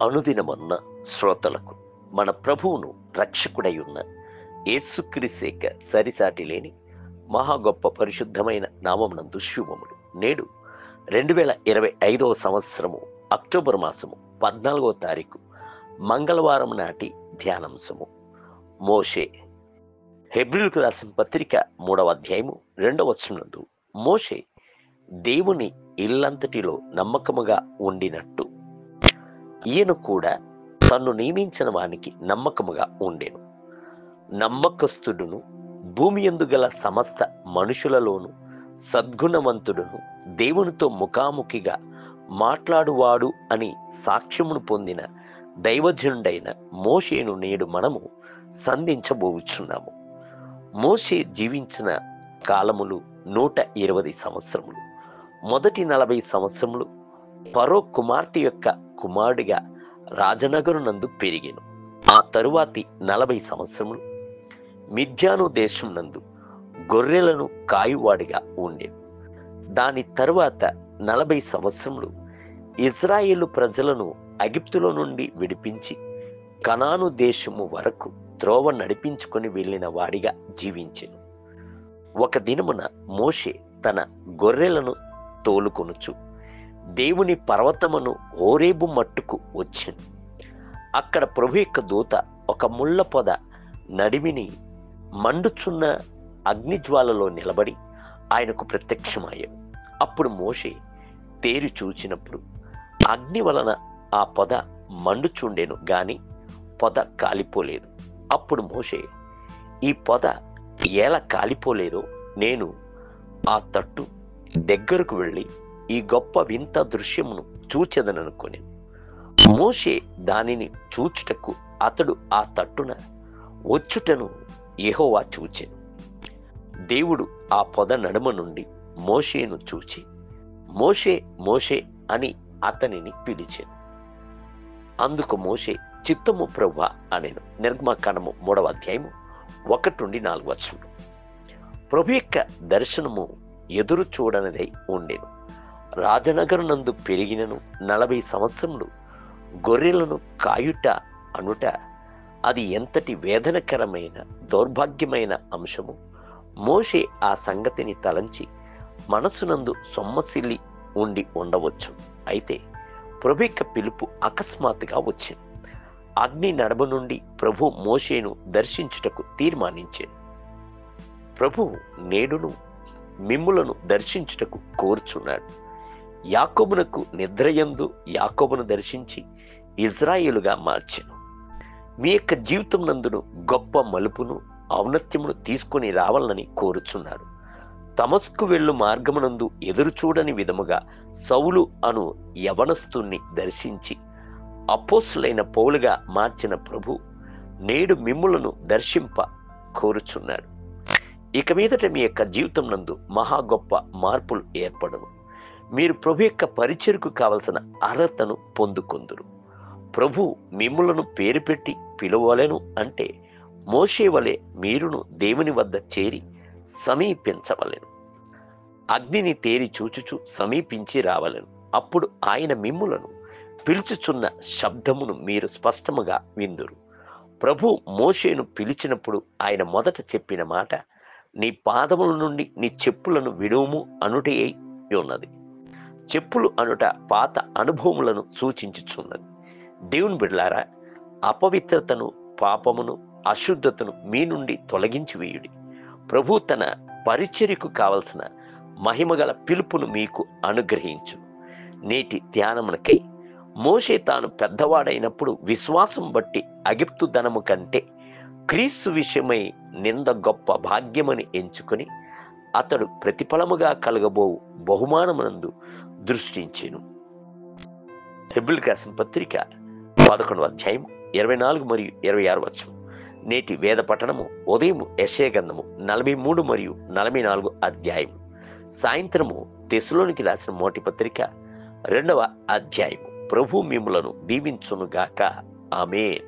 అనుదినమన్న శ్రోతలకు మన ప్రభువును రక్షకుడై ఉన్న యేసుక్రీస్తేక సరిసాటి లేని మహా గొప్ప పరిశుద్ధమైన నామమునందు శుభములు. నేడు 2025 సంవత్సరము అక్టోబర్ మాసము 14వ తారీఖు మంగళవారం నాటి ధ్యానాంశము మోషే. హెబ్రీయులకు రాసిన పత్రిక 3వ అధ్యాయము 2వ వచనమునందు మోషే దేవుని ఇల్లంతటిలో నమ్మకముగా ఉండినట్టు ఈయన కూడా తన్ను నియమించిన వానికి నమ్మకముగా ఉండెను. నమ్మకస్తుడును భూమి యందు గల సమస్త మనుషులలోను సద్గుణవంతుడును దేవునితో ముఖాముఖిగా మాట్లాడువాడు అని సాక్ష్యమును పొందిన దైవజనుడైన మోషేను నేడు మనము సంధించబోచున్నాము. మోషే జీవించిన కాలములు 120 సంవత్సరములు. మొదటి 40 సంవత్సరములు ఫరో కుమార్తె యొక్క కుమారుడిగా రాజనగరు నందు పెరిగెను. ఆ తరువాతి 40 సంవత్సరములు మిద్యాను దేశం నందు గొర్రెలను కాయువాడిగా ఉండెను. దాని తరువాత 40 సంవత్సరములు ఇజ్రాయేలు ప్రజలను ఐగుప్తులో నుండి విడిపించి కనాను దేశము వరకు త్రోవ నడిపించుకొని వెళ్ళిన వాడిగా జీవించెను. ఒక దినమున మోషే తన గొర్రెలను తోలుకొనుచు దేవుని పర్వతమును హోరేబు మట్టుకు వచ్చెను. అక్కడ ప్రభు యొక్క దూత ఒక ముళ్ళ పొద నడిమిని మండుచున్న అగ్నిజ్వాలలో నిలబడి ఆయనకు ప్రత్యక్షమయ్యాడు. అప్పుడు మోషే తేరి చూచినప్పుడు అగ్ని వలన ఆ పొద మండుచుండెను గాని పొద కాలిపోలేదు. అప్పుడు మోషే, ఈ పొద ఎలా కాలిపోలేదో నేను ఆ తట్టు దగ్గరకు వెళ్ళి ఈ గొప్ప వింత దృశ్యమును చూచెదననుకొని మోషే దానిని చూచుటకు అతడు ఆ తట్టున వచ్చుటను యెహోవా చూచెను. దేవుడు ఆ పొద నడుమ నుండి మోషేను చూచి మోషే మోషే అని అతనిని పిలిచెను. అందుకు మోషే చిత్తము ప్రభువా అనెను. నిర్గమకాండము 3వ అధ్యాయము 1-4 వచనములు. ప్రభు యొక్క దర్శనము ఎదురు చూడనిదై ఉండెను. రాజనగరు నందు పెరిగినను 40 సంవత్సరములు గొర్రెలను కాయుట అనుట అది ఎంతటి వేదనకరమైన దౌర్భాగ్యమైన అంశము. మోషే ఆ సంగతిని తలంచి మనసునందు సొమ్మసిల్లి ఉండి ఉండవచ్చు. అయితే ప్రభు యొక్క పిలుపు అకస్మాత్తుగా వచ్చింది. అగ్ని నడమ నుండి ప్రభు మోషేను దర్శించుటకు తీర్మానించాను. ప్రభు నేడును మిమ్ములను దర్శించుటకు కోరుచున్నాడు. యాకోబునకు నిద్రయందు యాకోబును దర్శించి ఇజ్రాయేలుగా మార్చెను. మీ యొక్క జీవితం నందును గొప్ప మలుపును ఔన్నత్యమును తీసుకుని రావాలని కోరుచున్నాడు. తమస్కు వెళ్ళు మార్గమునందు ఎదురు చూడని విధముగా సౌలు అను యవనస్తుణ్ణి దర్శించి అపోస్తులైన పౌలుగా మార్చిన ప్రభు నేడు మిమ్ములను దర్శింప కోరుచున్నాడు. ఇక మీదట మీ యొక్క జీవితం నందు మహా గొప్ప మార్పులు ఏర్పడను. మీరు ప్రభు యొక్క పరిచర్కు కావలసిన అర్హతను పొందుకొందురు. ప్రభు మిమ్ములను పేరు పెట్టి పిలువలెను అంటే మోషే వలె మీరును దేవుని వద్ద చేరి సమీపించవలెను. అగ్నిని తేరి చూచుచు సమీపించి రావలెను. అప్పుడు ఆయన మిమ్ములను పిలుచుచున్న శబ్దమును మీరు స్పష్టముగా విందురు. ప్రభు మోషేను పిలిచినప్పుడు ఆయన మొదట చెప్పిన మాట, నీ పాదముల నుండి నీ చెప్పులను విడువుము అనుటే ఉన్నది. చెప్పులు అనుట పాత అనుభవములను సూచించుచున్నది. దేవుని బిడ్డలారా, అపవిత్రతను, పాపమును, అశుద్ధతను మీ నుండి తొలగించి వేయుడి. ప్రభు తన పరిచర్యకు కావలసిన మహిమగల పిలుపును మీకు అనుగ్రహించు. నేటి ధ్యానమునకై మోషే తాను పెద్దవాడైనప్పుడు విశ్వాసం బట్టి ఐగుప్తు ధనము కంటే క్రీస్తు విషయమై నింద గొప్ప భాగ్యమని ఎంచుకొని అతడు ప్రతిఫలముగా కలగబోవు బహుమానమునందు దృష్టించెను. హెబ్రీయులకు రాసిన పత్రిక 11వ అధ్యాయం 24 మరియు 26 వచనం. నేటి వేద పఠనము ఉదయం యెషయా గ్రంథము 43 మరియు 44 అధ్యాయము. సాయంత్రము తెస్సలోనికి రాసిన మొదటి పత్రిక 2వ అధ్యాయము. ప్రభు మిమ్ములను దీవించునుగాక. ఆమేన్.